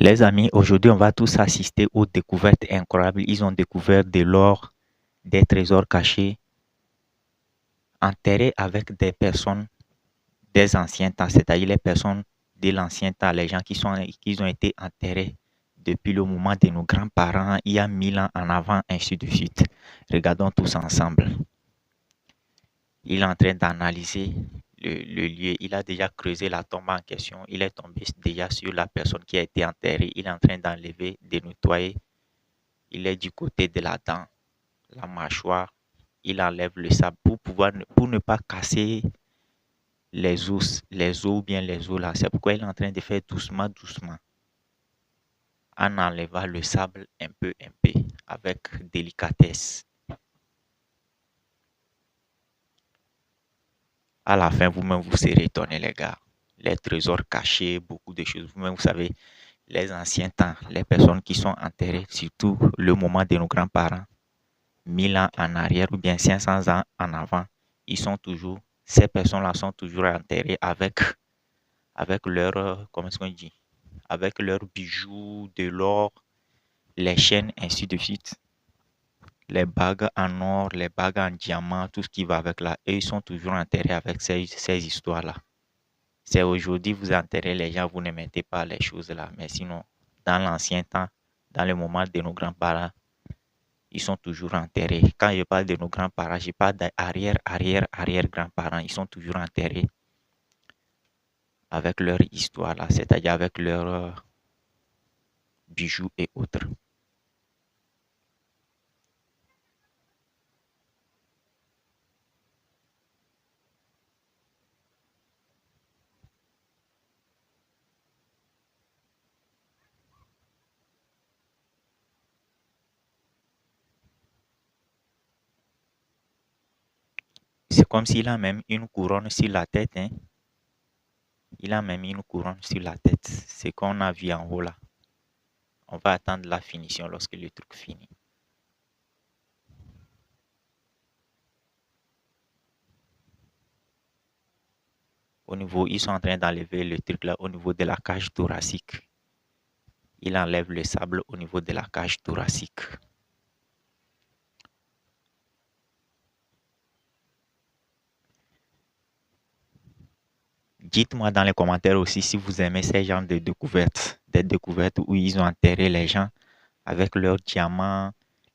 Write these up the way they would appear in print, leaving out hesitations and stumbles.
Les amis, aujourd'hui, on va tous assister aux découvertes incroyables. Ils ont découvert de l'or, des trésors cachés, enterrés avec des personnes des anciens temps, c'est-à-dire les personnes de l'ancien temps, les gens qui ont été enterrés depuis le moment de nos grands-parents, il y a 1000 ans en avant, ainsi de suite. Regardons tous ensemble. Il est en train d'analyser le lieu. Il a déjà creusé la tombe en question. Il est tombé déjà sur la personne qui a été enterrée. Il est en train d'enlever, de nettoyer. Il est du côté de la dent, la mâchoire. Il enlève le sable pour ne pas casser les os ou bien les os là. C'est pourquoi il est en train de faire doucement, doucement, en enlevant le sable un peu, avec délicatesse. À la fin, vous-même, vous serez étonnés, les gars. Les trésors cachés, beaucoup de choses. Vous-même, vous savez, les anciens temps, les personnes qui sont enterrées, surtout le moment de nos grands-parents, 1000 ans en arrière ou bien 500 ans en avant, ces personnes-là sont toujours enterrées avec leur, comment est-ce qu'on dit, avec leurs bijoux, de l'or, les chaînes, ainsi de suite, les bagues en or, les bagues en diamant, tout ce qui va avec là. Et ils sont toujours enterrés avec ces histoires-là. C'est aujourd'hui, vous enterrez les gens, vous ne mettez pas les choses là. Mais sinon, dans l'ancien temps, dans le moment de nos grands-parents, ils sont toujours enterrés. Quand je parle de nos grands-parents, je parle arrière-grands-parents. Ils sont toujours enterrés avec leur histoire là, c'est-à-dire avec leurs bijoux et autres. C'est comme s'il a même une couronne sur la tête, hein. Il a même une couronne sur la tête. C'est qu'on a vu en haut là. On va attendre la finition lorsque le truc finit. Au niveau, ils sont en train d'enlever le truc là au niveau de la cage thoracique. Il enlève le sable au niveau de la cage thoracique. Dites-moi dans les commentaires aussi si vous aimez ces genres de découvertes, des découvertes où ils ont enterré les gens avec leurs diamants,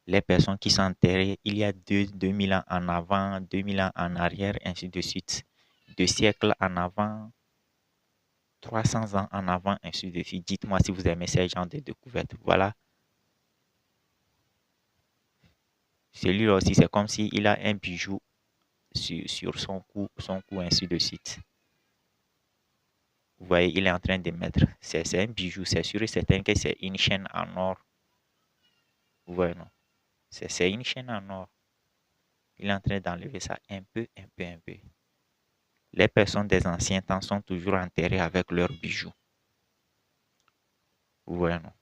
les personnes qui sont enterrées il y a 2000 ans en avant, 2000 ans en arrière, ainsi de suite. 2 siècles en avant, 300 ans en avant, ainsi de suite. Dites-moi si vous aimez ces genres de découvertes. Voilà. Celui-là aussi, c'est comme s'il a un bijou sur son cou, ainsi de suite. Vous voyez, il est en train de mettre. C'est un bijou, c'est sûr et certain que c'est une chaîne en or. Vous voyez, non? C'est une chaîne en or. Il est en train d'enlever ça un peu, un peu, un peu. Les personnes des anciens temps sont toujours enterrées avec leurs bijoux. Vous voyez, non?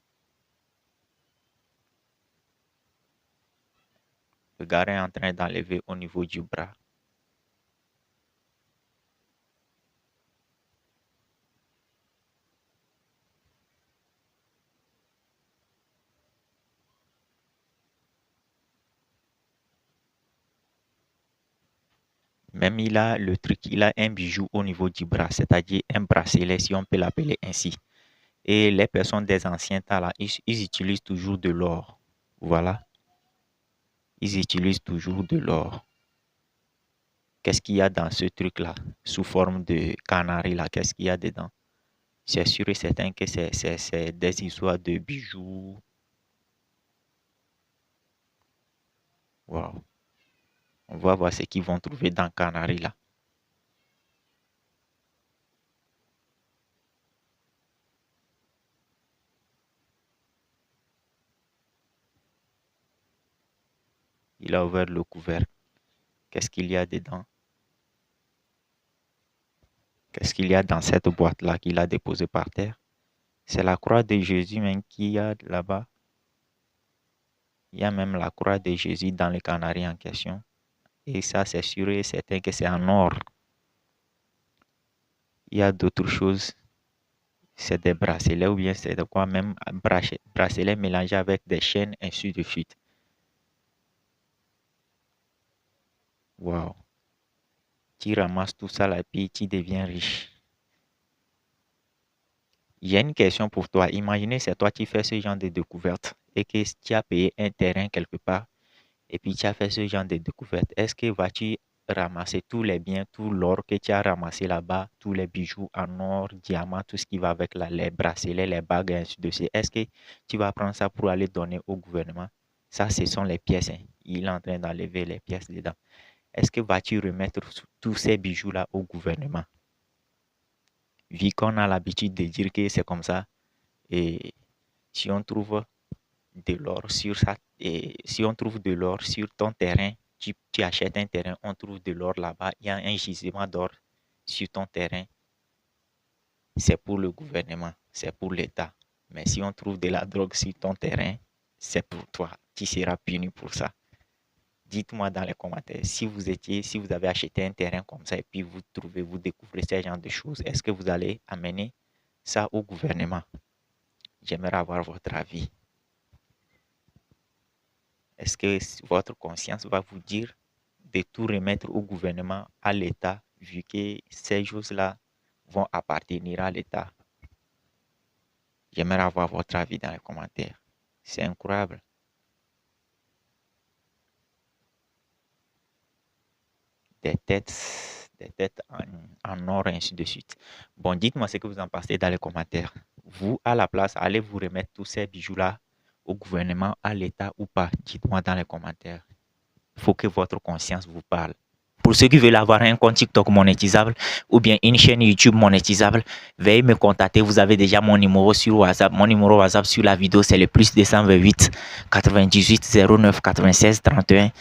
Le gars est en train d'enlever au niveau du bras. Même il a le truc, il a un bijou au niveau du bras, c'est-à-dire un bracelet, si on peut l'appeler ainsi. Et les personnes des anciens temps, là, ils utilisent toujours de l'or. Voilà. Ils utilisent toujours de l'or. Qu'est-ce qu'il y a dans ce truc-là, sous forme de canari, là? Qu'est-ce qu'il y a dedans? C'est sûr et certain que c'est des histoires de bijoux. Wow. On va voir ce qu'ils vont trouver dans canari, là. Il a ouvert le couvercle. Qu'est-ce qu'il y a dedans? Qu'est-ce qu'il y a dans cette boîte-là qu'il a déposée par terre? C'est la croix de Jésus même qu'il y a là-bas. Il y a même la croix de Jésus dans le canari en question. Et ça, c'est sûr et certain que c'est en or. Il y a d'autres choses. C'est des bracelets ou bien c'est de quoi même bracelets mélangés avec des chaînes, ainsi de suite. Waouh. Tu ramasses tout ça là et puis tu deviens riche. J'ai une question pour toi. Imaginez, c'est toi qui fais ce genre de découverte et que tu as payé un terrain quelque part et puis tu as fait ce genre de découverte. Est-ce que vas-tu ramasser tous les biens, tout l'or que tu as ramassé là-bas, tous les bijoux en or, diamants, tout ce qui va avec les bracelets, les bagues et ainsi de suite? Est-ce que tu vas prendre ça pour aller donner au gouvernement? Ça, ce sont les pièces, hein. Il est en train d'enlever les pièces dedans. Est-ce que vas-tu remettre tous ces bijoux-là au gouvernement? Vu qu'on a l'habitude de dire que c'est comme ça, et si on trouve de l'or sur ça, et si on trouve de l'or sur ton terrain, tu achètes un terrain, on trouve de l'or là-bas, il y a un gisement d'or sur ton terrain, c'est pour le gouvernement, c'est pour l'État. Mais si on trouve de la drogue sur ton terrain, c'est pour toi. Tu seras puni pour ça. Dites-moi dans les commentaires si si vous avez acheté un terrain comme ça et puis vous découvrez ce genre de choses, est-ce que vous allez amener ça au gouvernement? J'aimerais avoir votre avis. Est-ce que votre conscience va vous dire de tout remettre au gouvernement, à l'État, vu que ces choses-là vont appartenir à l'État? J'aimerais avoir votre avis dans les commentaires. C'est incroyable. Des têtes en or, et ainsi de suite. Bon, dites-moi ce que vous en pensez dans les commentaires. Vous, à la place, allez vous remettre tous ces bijoux-là au gouvernement, à l'État ou pas? Dites-moi dans les commentaires. Il faut que votre conscience vous parle. Pour ceux qui veulent avoir un compte TikTok monétisable ou bien une chaîne YouTube monétisable, veuillez me contacter. Vous avez déjà mon numéro sur WhatsApp. Mon numéro WhatsApp sur la vidéo, c'est le plus 228 98 09 96 31.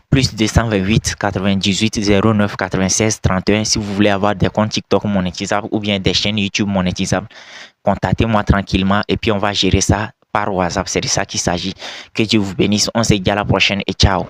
Plus 228 98 09 96 31. Si vous voulez avoir des comptes TikTok monétisables ou bien des chaînes YouTube monétisables, contactez-moi tranquillement et puis on va gérer ça par WhatsApp. C'est de ça qu'il s'agit. Que Dieu vous bénisse. On se dit à la prochaine et ciao.